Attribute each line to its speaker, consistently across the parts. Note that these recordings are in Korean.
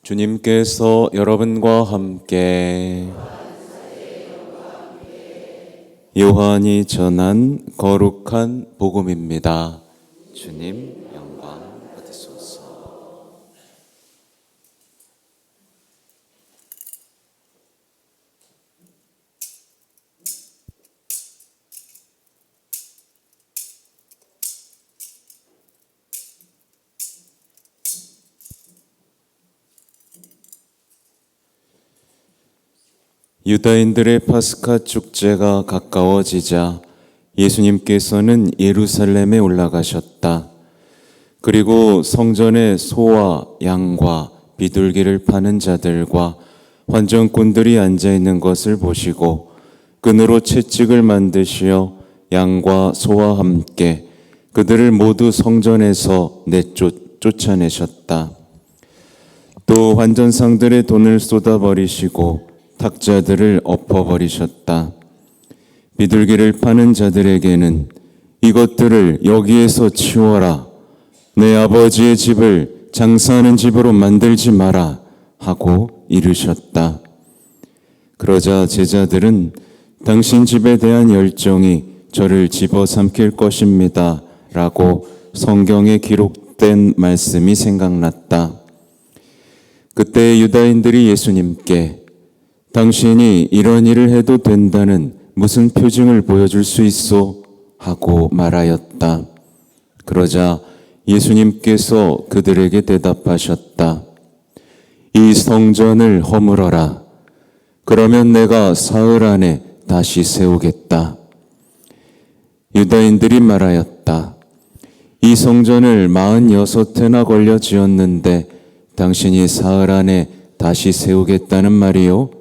Speaker 1: 주님께서 여러분과 함께 요한이 전한 거룩한 복음입니다. 주님 영광 받으소서. 유다인들의 파스카 축제가 가까워지자 예수님께서는 예루살렘에 올라가셨다. 그리고 성전에 소와 양과 비둘기를 파는 자들과 환전꾼들이 앉아 있는 것을 보시고 끈으로 채찍을 만드시어 양과 소와 함께 그들을 모두 성전에서 쫓아내셨다. 또 환전상들의 돈을 쏟아버리시고 탁자들을 엎어버리셨다. 비둘기를 파는 자들에게는 이것들을 여기에서 치워라. 내 아버지의 집을 장사하는 집으로 만들지 마라 하고 이르셨다. 그러자 제자들은 당신 집에 대한 열정이 저를 집어삼킬 것입니다 라고 성경에 기록된 말씀이 생각났다. 그때 유다인들이 예수님께 당신이 이런 일을 해도 된다는 무슨 표징을 보여줄 수 있소? 하고 말하였다. 그러자 예수님께서 그들에게 대답하셨다. 이 성전을 허물어라. 그러면 내가 사흘 안에 다시 세우겠다. 유다인들이 말하였다. 이 성전을 46회나 걸려 지었는데 당신이 사흘 안에 다시 세우겠다는 말이요?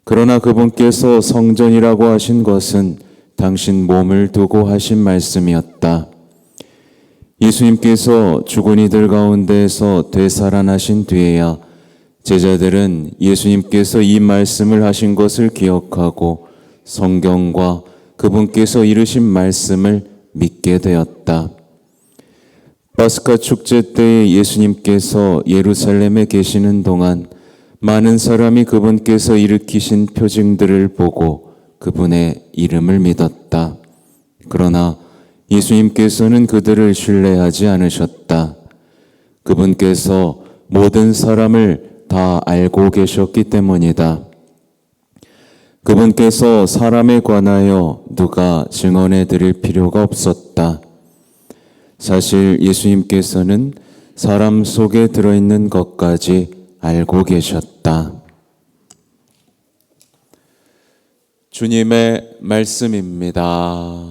Speaker 1: 그러나 그분께서 성전이라고 하신 것은 당신 몸을 두고 하신 말씀이었다. 예수님께서 죽은 이들 가운데에서 되살아나신 뒤에야 제자들은 예수님께서 이 말씀을 하신 것을 기억하고 성경과 그분께서 이루신 말씀을 믿게 되었다. 파스카 축제 때에 예수님께서 예루살렘에 계시는 동안 많은 사람이 그분께서 일으키신 표징들을 보고 그분의 이름을 믿었다. 그러나 예수님께서는 그들을 신뢰하지 않으셨다. 그분께서 모든 사람을 다 알고 계셨기 때문이다. 그분께서 사람에 관하여 누가 증언해 드릴 필요가 없었다. 사실 예수님께서는 사람 속에 들어있는 것까지 알고 계셨다. 주님의 말씀입니다.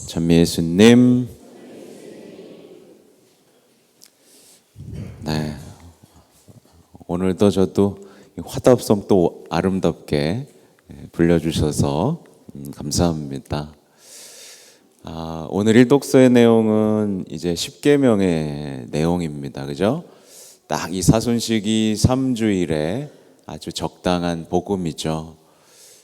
Speaker 1: 참 예수님. 네. 오늘도 저도 화답송 또 아름답게 불려주셔서 감사합니다. 오늘 일독서의 내용은 이제 십계명의 내용입니다. 그죠? 딱 이 사순시기 3주일에 아주 적당한 복음이죠.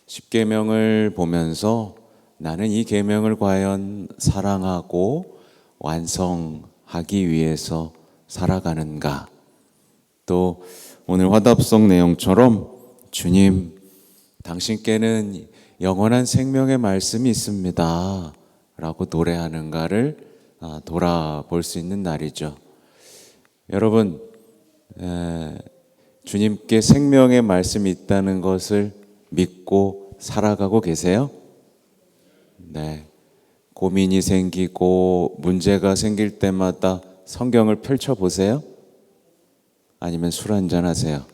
Speaker 1: 십계명을 보면서 나는 이 계명을 과연 사랑하고 완성하기 위해서 살아가는가? 또 오늘 화답송 내용처럼 주님, 당신께는 영원한 생명의 말씀이 있습니다 라고 노래하는가를 돌아볼 수 있는 날이죠. 여러분, 주님께 생명의 말씀이 있다는 것을 믿고 살아가고 계세요? 네. 고민이 생기고 문제가 생길 때마다 성경을 펼쳐보세요? 아니면 술 한잔 하세요?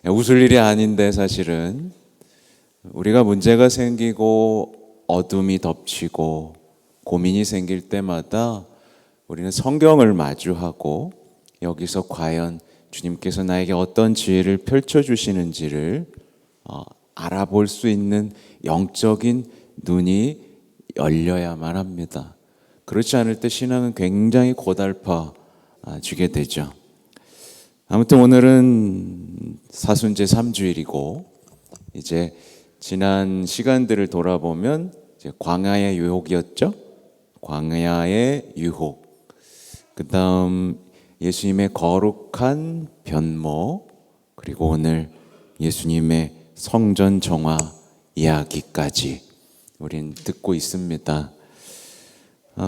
Speaker 1: 웃을 일이 아닌데 사실은 우리가 문제가 생기고 어둠이 덮치고 고민이 생길 때마다 우리는 성경을 마주하고 여기서 과연 주님께서 나에게 어떤 지혜를 펼쳐주시는지를 알아볼 수 있는 영적인 눈이 열려야만 합니다. 그렇지 않을 때 신앙은 굉장히 고달파지게 되죠. 아무튼 오늘은 사순제 3주일이고 이제 지난 시간들을 돌아보면 이제 광야의 유혹이었죠. 광야의 유혹. 그다음 예수님의 거룩한 변모, 그리고 오늘 예수님의 성전 정화 이야기까지 우린 듣고 있습니다.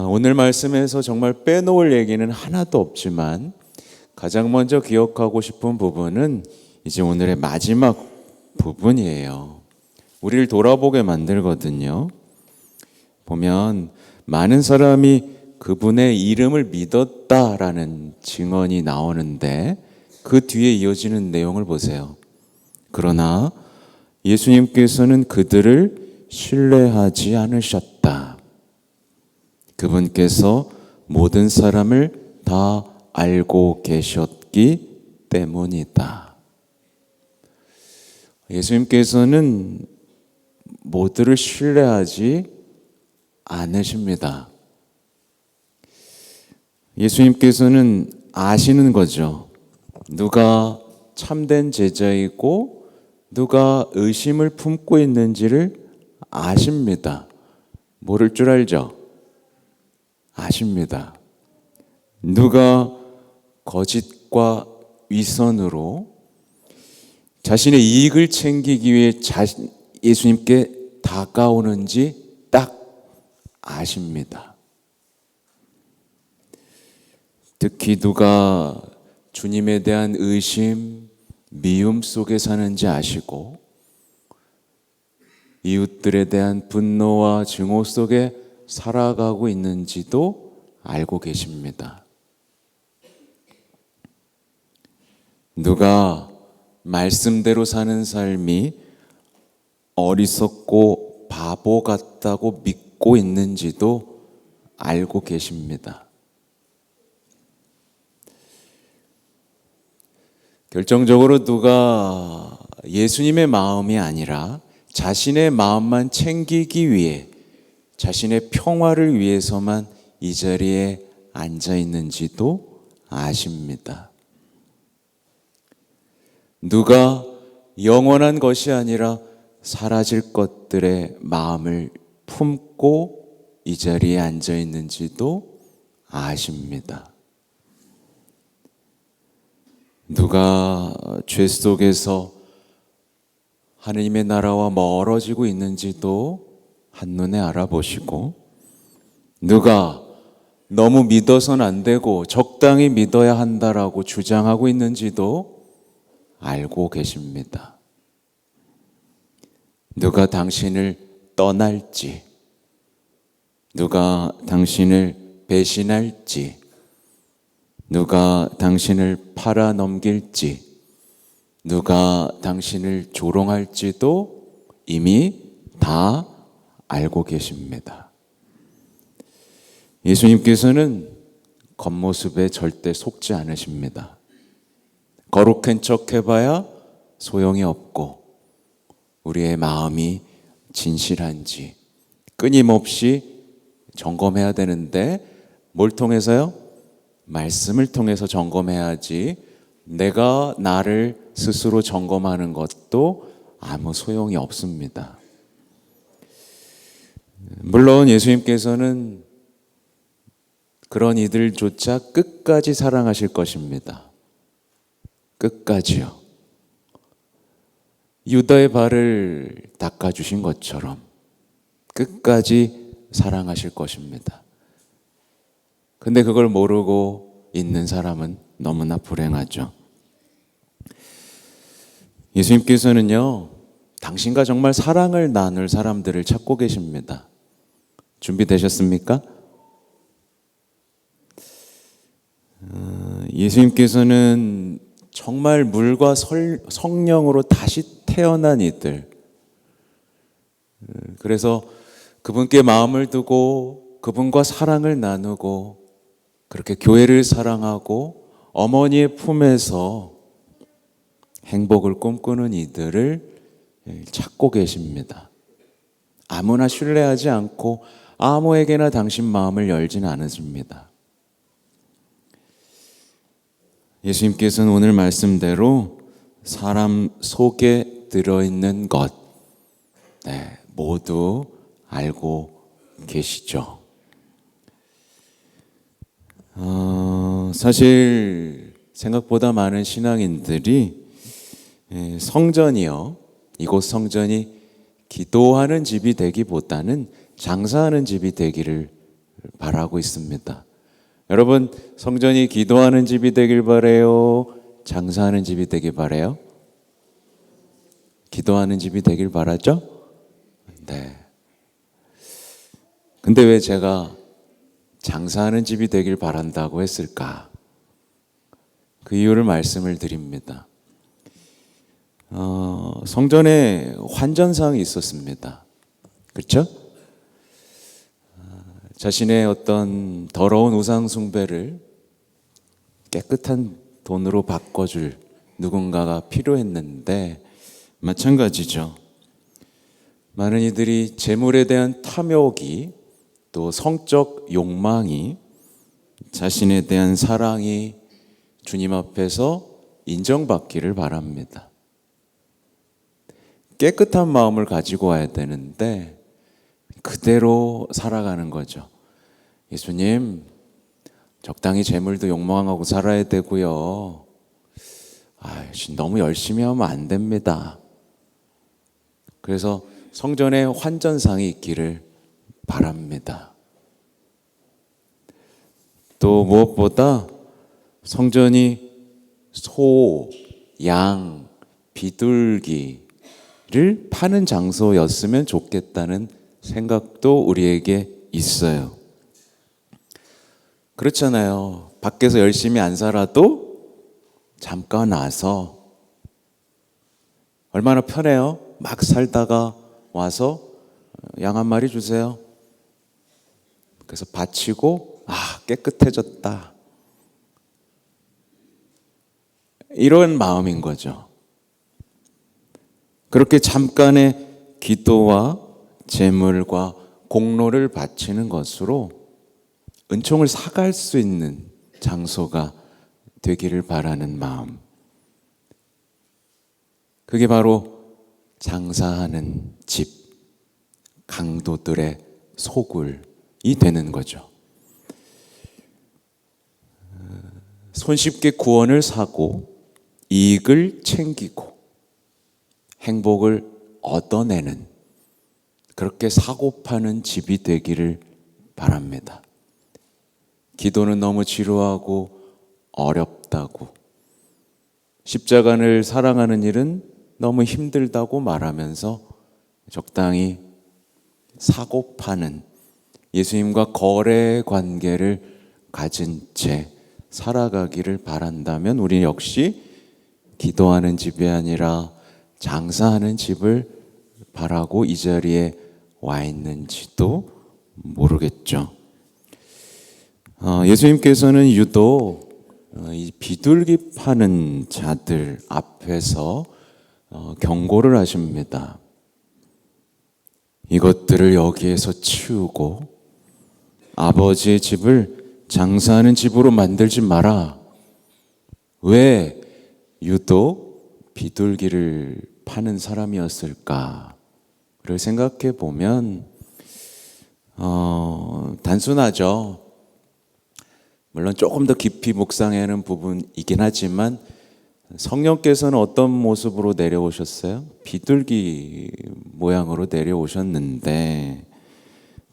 Speaker 1: 오늘 말씀에서 정말 빼놓을 얘기는 하나도 없지만 가장 먼저 기억하고 싶은 부분은 이제 오늘의 마지막 부분이에요. 우리를 돌아보게 만들거든요. 보면 많은 사람이 그분의 이름을 믿었다라는 증언이 나오는데 그 뒤에 이어지는 내용을 보세요. 그러나 예수님께서는 그들을 신뢰하지 않으셨다. 그분께서 모든 사람을 다 알고 계셨기 때문이다. 예수님께서는 모두를 신뢰하지 않으십니다. 예수님께서는 아시는 거죠. 누가 참된 제자이고 누가 의심을 품고 있는지를 아십니다. 모를 줄 알죠? 아십니다. 누가 거짓과 위선으로 자신의 이익을 챙기기 위해 예수님께 다가오는지 딱 아십니다. 특히 누가 주님에 대한 의심, 미움 속에 사는지 아시고 이웃들에 대한 분노와 증오 속에 살아가고 있는지도 알고 계십니다. 누가 말씀대로 사는 삶이 어리석고 바보 같다고 믿고 있는지도 알고 계십니다. 결정적으로 누가 예수님의 마음이 아니라 자신의 마음만 챙기기 위해 자신의 평화를 위해서만 이 자리에 앉아 있는지도 아십니다. 누가 영원한 것이 아니라 사라질 것들의 마음을 품고 이 자리에 앉아 있는지도 아십니다. 누가 죄 속에서 하느님의 나라와 멀어지고 있는지도 한눈에 알아보시고 누가 너무 믿어서는 안 되고 적당히 믿어야 한다라고 주장하고 있는지도 알고 계십니다. 누가 당신을 떠날지, 누가 당신을 배신할지, 누가 당신을 팔아 넘길지, 누가 당신을 조롱할지도 이미 다 알고 계십니다. 예수님께서는 겉모습에 절대 속지 않으십니다. 거룩한 척 해봐야 소용이 없고 우리의 마음이 진실한지 끊임없이 점검해야 되는데 뭘 통해서요? 말씀을 통해서 점검해야지 내가 나를 스스로 점검하는 것도 아무 소용이 없습니다. 물론 예수님께서는 그런 이들조차 끝까지 사랑하실 것입니다. 끝까지요. 유다의 발을 닦아주신 것처럼 끝까지 사랑하실 것입니다. 근데 그걸 모르고 있는 사람은 너무나 불행하죠. 예수님께서는요, 당신과 정말 사랑을 나눌 사람들을 찾고 계십니다. 준비되셨습니까? 예수님께서는 정말 물과 성령으로 다시 태어난 이들, 그래서 그분께 마음을 두고 그분과 사랑을 나누고 그렇게 교회를 사랑하고 어머니의 품에서 행복을 꿈꾸는 이들을 찾고 계십니다. 아무나 신뢰하지 않고 아무에게나 당신 마음을 열지는 않으십니다. 예수님께서는 오늘 말씀대로 사람 속에 들어있는 것, 모두 알고 계시죠. 사실 생각보다 많은 신앙인들이 성전이요, 이곳 성전이 기도하는 집이 되기보다는 장사하는 집이 되기를 바라고 있습니다. 여러분, 성전이 기도하는 집이 되길 바래요? 장사하는 집이 되길 바래요? 기도하는 집이 되길 바라죠? 네. 근데 왜 제가 장사하는 집이 되길 바란다고 했을까? 그 이유를 말씀을 드립니다. 성전에 환전상이 있었습니다. 그렇죠? 자신의 어떤 더러운 우상 숭배를 깨끗한 돈으로 바꿔줄 누군가가 필요했는데, 마찬가지죠. 많은 이들이 재물에 대한 탐욕이, 또 성적 욕망이, 자신에 대한 사랑이 주님 앞에서 인정받기를 바랍니다. 깨끗한 마음을 가지고 와야 되는데 그대로 살아가는 거죠. 예수님, 적당히 재물도 욕망하고 살아야 되고요. 너무 열심히 하면 안 됩니다. 그래서 성전에 환전상이 있기를 바랍니다. 또 무엇보다 성전이 소, 양, 비둘기를 파는 장소였으면 좋겠다는 생각도 우리에게 있어요. 그렇잖아요. 밖에서 열심히 안 살아도 잠깐 와서 얼마나 편해요. 막 살다가 와서 양 한 마리 주세요. 그래서 바치고 깨끗해졌다, 이런 마음인 거죠. 그렇게 잠깐의 기도와 제물과 공로를 바치는 것으로 은총을 사갈 수 있는 장소가 되기를 바라는 마음, 그게 바로 장사하는 집, 강도들의 소굴이 되는 거죠. 손쉽게 구원을 사고 이익을 챙기고 행복을 얻어내는, 그렇게 사고 파는 집이 되기를 바랍니다. 기도는 너무 지루하고 어렵다고, 십자가를 사랑하는 일은 너무 힘들다고 말하면서 적당히 사고 파는 예수님과 거래 관계를 가진 채 살아가기를 바란다면 우리 역시 기도하는 집이 아니라 장사하는 집을 바라고 이 자리에 와 있는지도 모르겠죠. 예수님께서는 유독 이 비둘기 파는 자들 앞에서 경고를 하십니다. 이것들을 여기에서 치우고 아버지의 집을 장사하는 집으로 만들지 마라. 왜 유독 비둘기를 파는 사람이었을까를 생각해 보면 단순하죠. 물론 조금 더 깊이 묵상해야 하는 부분이긴 하지만 성령께서는 어떤 모습으로 내려오셨어요? 비둘기 모양으로 내려오셨는데,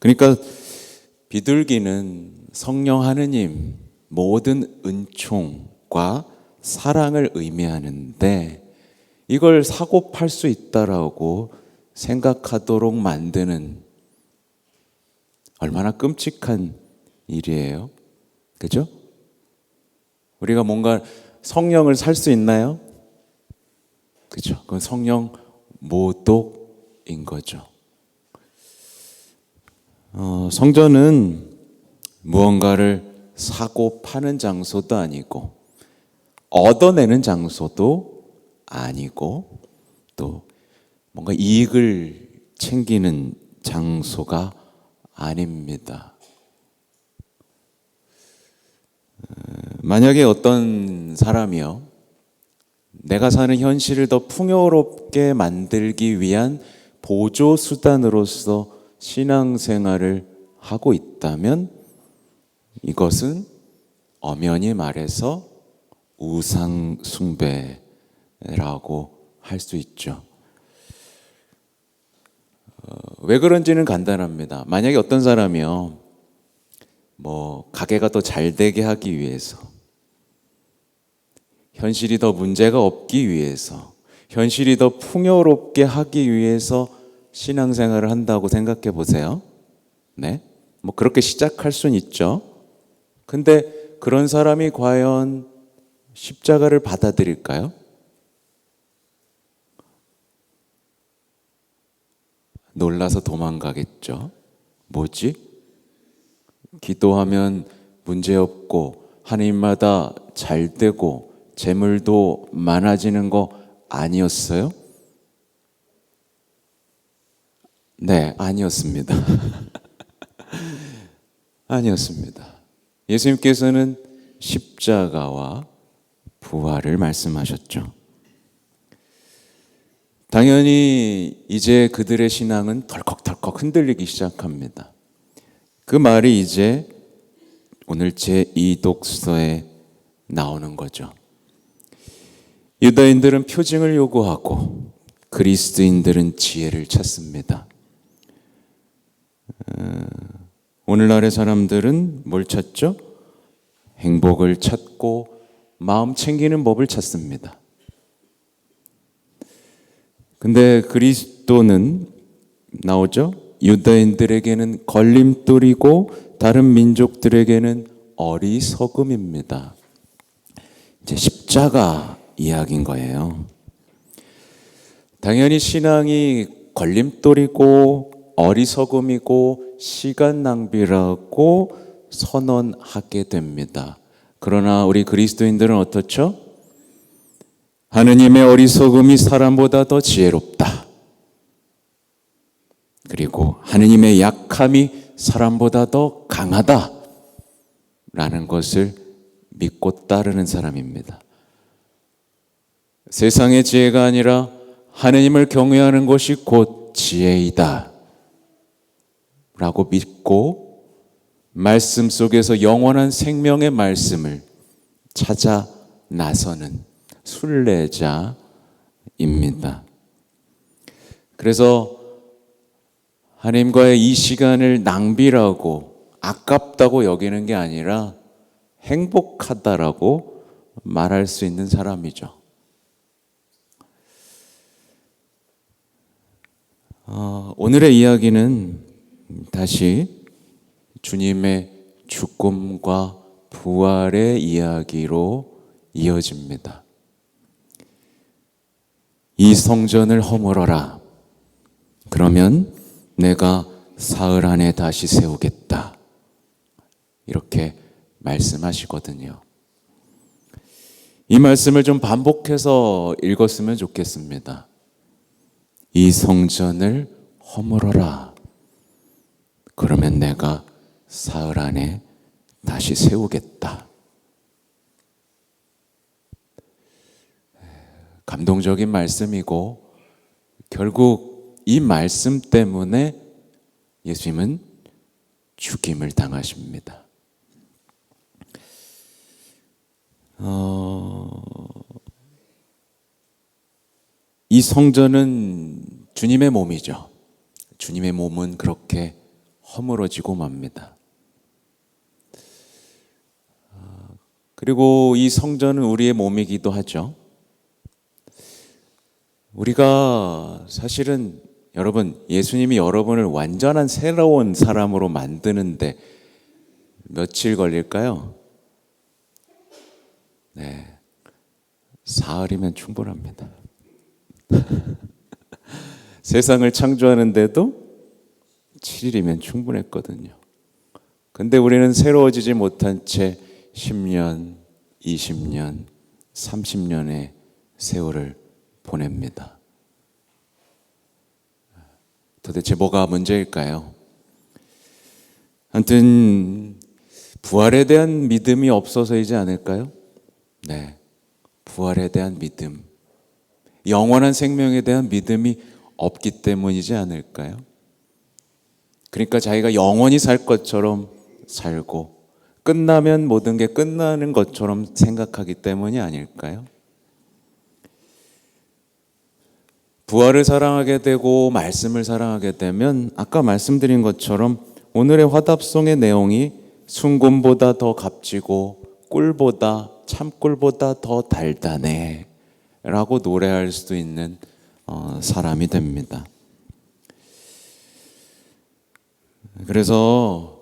Speaker 1: 그러니까 비둘기는 성령 하느님 모든 은총과 사랑을 의미하는데, 이걸 사고 팔 수 있다라고 생각하도록 만드는, 얼마나 끔찍한 일이에요. 그죠? 우리가 뭔가 성령을 살 수 있나요? 그죠? 그건 성령 모독인 거죠. 성전은 무언가를 사고 파는 장소도 아니고 얻어내는 장소도 아니고 또 뭔가 이익을 챙기는 장소가 아닙니다. 만약에 어떤 사람이요, 내가 사는 현실을 더 풍요롭게 만들기 위한 보조 수단으로서 신앙생활을 하고 있다면 이것은 엄연히 말해서 우상 숭배라고 할 수 있죠. 왜 그런지는 간단합니다. 만약에 어떤 사람이요, 가게가 더 잘 되게 하기 위해서, 현실이 더 문제가 없기 위해서, 현실이 더 풍요롭게 하기 위해서 신앙생활을 한다고 생각해 보세요. 네? 그렇게 시작할 수는 있죠. 근데 그런 사람이 과연 십자가를 받아들일까요? 놀라서 도망가겠죠. 뭐지? 기도하면 문제없고 하나님마다 잘 되고 재물도 많아지는 거 아니었어요? 네, 아니었습니다. 아니었습니다. 예수님께서는 십자가와 부활을 말씀하셨죠. 당연히 이제 그들의 신앙은 덜컥덜컥 흔들리기 시작합니다. 그 말이 이제 오늘 제2 독서에 나오는 거죠. 유다인들은 표징을 요구하고 그리스도인들은 지혜를 찾습니다. 오늘날의 사람들은 뭘 찾죠? 행복을 찾고 마음 챙기는 법을 찾습니다. 근데 그리스도는 나오죠? 유다인들에게는 걸림돌이고 다른 민족들에게는 어리석음입니다. 이제 십자가 이야기인 거예요. 당연히 신앙이 걸림돌이고 어리석음이고 시간 낭비라고 선언하게 됩니다. 그러나 우리 그리스도인들은 어떻죠? 하느님의 어리석음이 사람보다 더 지혜롭다. 그리고 하느님의 약함이 사람보다 더 강하다. 라는 것을 믿고 따르는 사람입니다. 세상의 지혜가 아니라 하느님을 경외하는 것이 곧 지혜이다. 라고 믿고 말씀 속에서 영원한 생명의 말씀을 찾아 나서는 순례자입니다. 그래서 하나님과의 이 시간을 낭비라고 아깝다고 여기는 게 아니라 행복하다라고 말할 수 있는 사람이죠. 오늘의 이야기는 다시 주님의 죽음과 부활의 이야기로 이어집니다. 이 성전을 허물어라. 그러면 내가 사흘 안에 다시 세우겠다. 이렇게 말씀하시거든요. 이 말씀을 좀 반복해서 읽었으면 좋겠습니다. 이 성전을 허물어라. 그러면 내가 사흘 안에 다시 세우겠다. 감동적인 말씀이고 결국 이 말씀 때문에 예수님은 죽임을 당하십니다. 이 성전은 주님의 몸이죠. 주님의 몸은 그렇게 허물어지고 맙니다. 그리고 이 성전은 우리의 몸이기도 하죠. 우리가 사실은 여러분, 예수님이 여러분을 완전한 새로운 사람으로 만드는데 며칠 걸릴까요? 네, 사흘이면 충분합니다. 세상을 창조하는데도 7일이면 충분했거든요. 근데 우리는 새로워지지 못한 채 10년, 20년, 30년의 세월을 보냅니다. 도대체 뭐가 문제일까요? 아무튼 부활에 대한 믿음이 없어서이지 않을까요? 네, 부활에 대한 믿음, 영원한 생명에 대한 믿음이 없기 때문이지 않을까요? 그러니까 자기가 영원히 살 것처럼 살고 끝나면 모든 게 끝나는 것처럼 생각하기 때문이 아닐까요? 부활을 사랑하게 되고 말씀을 사랑하게 되면 아까 말씀드린 것처럼 오늘의 화답송의 내용이 순금보다 더 값지고 꿀보다 참꿀보다 더 달달해 라고 노래할 수도 있는 사람이 됩니다. 그래서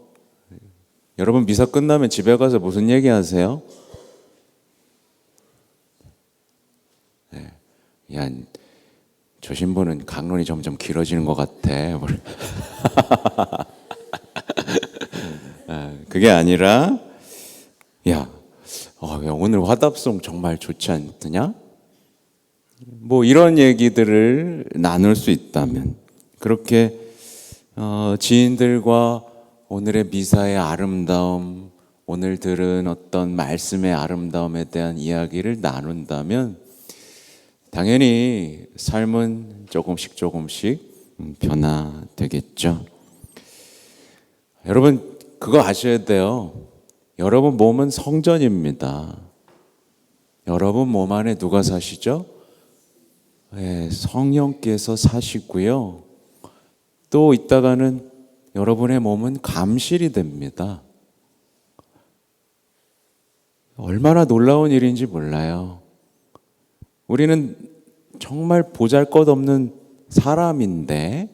Speaker 1: 여러분 미사 끝나면 집에 가서 무슨 얘기 하세요? 네. 야, 저 신부는 강론이 점점 길어지는 것 같아. 그게 아니라 야, 오늘 화답송 정말 좋지 않느냐? 뭐 이런 얘기들을 나눌 수 있다면 그렇게 지인들과 오늘의 미사의 아름다움, 오늘 들은 어떤 말씀의 아름다움에 대한 이야기를 나눈다면 당연히 삶은 조금씩 변화되겠죠. 여러분 그거 아셔야 돼요. 여러분 몸은 성전입니다. 여러분 몸 안에 누가 사시죠? 네, 성령께서 사시고요. 또 이따가는 여러분의 몸은 감실이 됩니다. 얼마나 놀라운 일인지 몰라요. 우리는 정말 보잘것없는 사람인데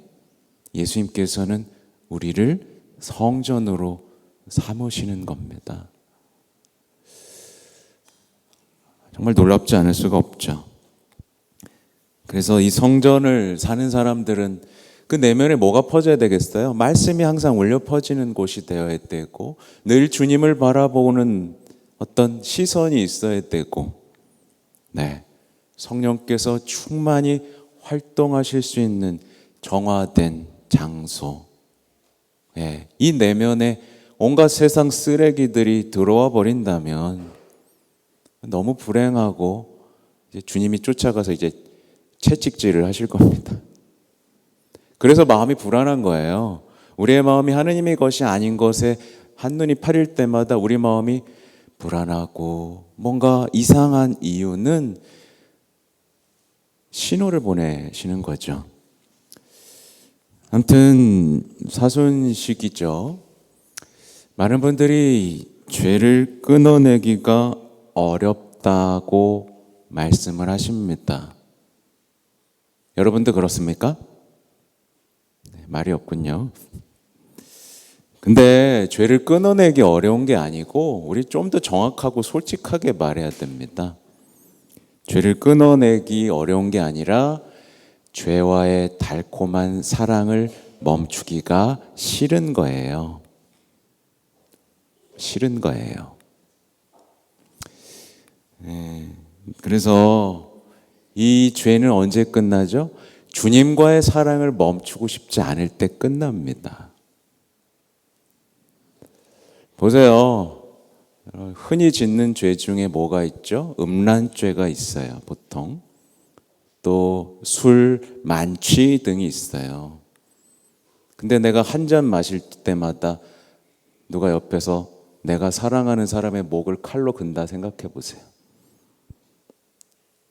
Speaker 1: 예수님께서는 우리를 성전으로 삼으시는 겁니다. 정말 놀랍지 않을 수가 없죠. 그래서 이 성전을 사는 사람들은 그 내면에 뭐가 퍼져야 되겠어요? 말씀이 항상 울려 퍼지는 곳이 되어야 되고 늘 주님을 바라보는 어떤 시선이 있어야 되고 네, 성령께서 충만히 활동하실 수 있는 정화된 장소 네, 이 내면에 온갖 세상 쓰레기들이 들어와 버린다면 너무 불행하고 이제 주님이 쫓아가서 이제 채찍질을 하실 겁니다. 그래서 마음이 불안한 거예요. 우리의 마음이 하느님의 것이 아닌 것에 한눈이 파릴 때마다 우리 마음이 불안하고 뭔가 이상한 이유는 신호를 보내시는 거죠. 아무튼 사순식이죠. 많은 분들이 죄를 끊어내기가 어렵다고 말씀을 하십니다. 여러분도 그렇습니까? 네, 말이 없군요. 근데 죄를 끊어내기 어려운 게 아니고 우리 좀 더 정확하고 솔직하게 말해야 됩니다. 죄를 끊어내기 어려운 게 아니라 죄와의 달콤한 사랑을 멈추기가 싫은 거예요. 싫은 거예요. 그래서 이 죄는 언제 끝나죠? 주님과의 사랑을 멈추고 싶지 않을 때 끝납니다. 보세요. 흔히 짓는 죄 중에 뭐가 있죠? 음란죄가 있어요, 보통. 또 술, 만취 등이 있어요. 근데 내가 한 잔 마실 때마다 누가 옆에서 내가 사랑하는 사람의 목을 칼로 근다 생각해 보세요.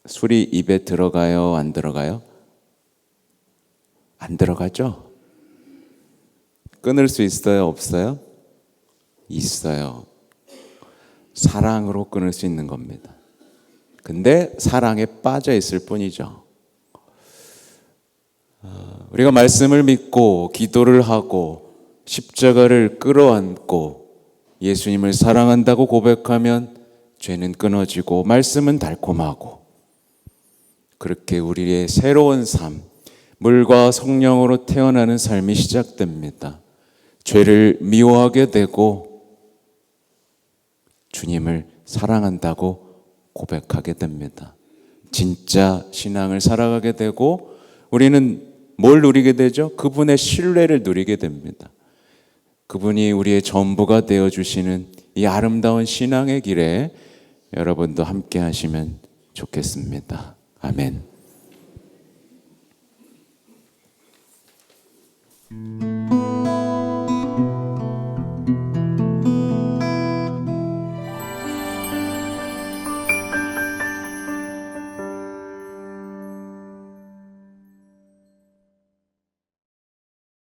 Speaker 1: 술이 입에 들어가요, 안 들어가요? 안 들어가죠? 끊을 수 있어요, 없어요? 있어요. 사랑으로 끊을 수 있는 겁니다. 근데 사랑에 빠져 있을 뿐이죠. 우리가 말씀을 믿고 기도를 하고 십자가를 끌어안고 예수님을 사랑한다고 고백하면 죄는 끊어지고 말씀은 달콤하고 그렇게 우리의 새로운 삶, 물과 성령으로 태어나는 삶이 시작됩니다. 죄를 미워하게 되고 주님을 사랑한다고 고백하게 됩니다. 진짜 신앙을 살아가게 되고 우리는 뭘 누리게 되죠? 그분의 신뢰를 누리게 됩니다. 그분이 우리의 전부가 되어주시는 이 아름다운 신앙의 길에 여러분도 함께 하시면 좋겠습니다. 아멘.